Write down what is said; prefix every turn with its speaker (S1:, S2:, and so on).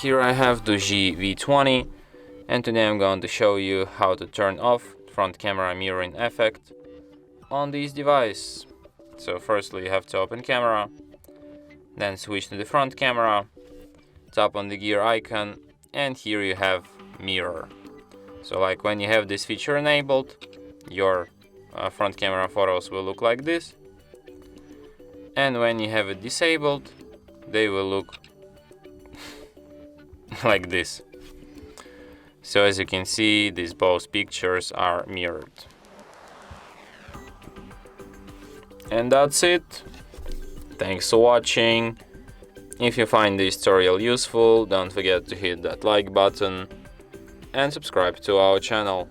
S1: Here I have DOOGEE V20, and today I'm going to show you how to turn off front camera mirroring effect on this device. So firstly you have to open camera, then switch to the front camera, tap on the gear icon, and here you have mirror. So like when you have this feature enabled, your front camera photos will look like this, and when you have it disabled, they will look like this. So as you can see, these both pictures are mirrored. And that's it. Thanks for watching. If you find this tutorial useful, don't forget to hit that like button and subscribe to our channel.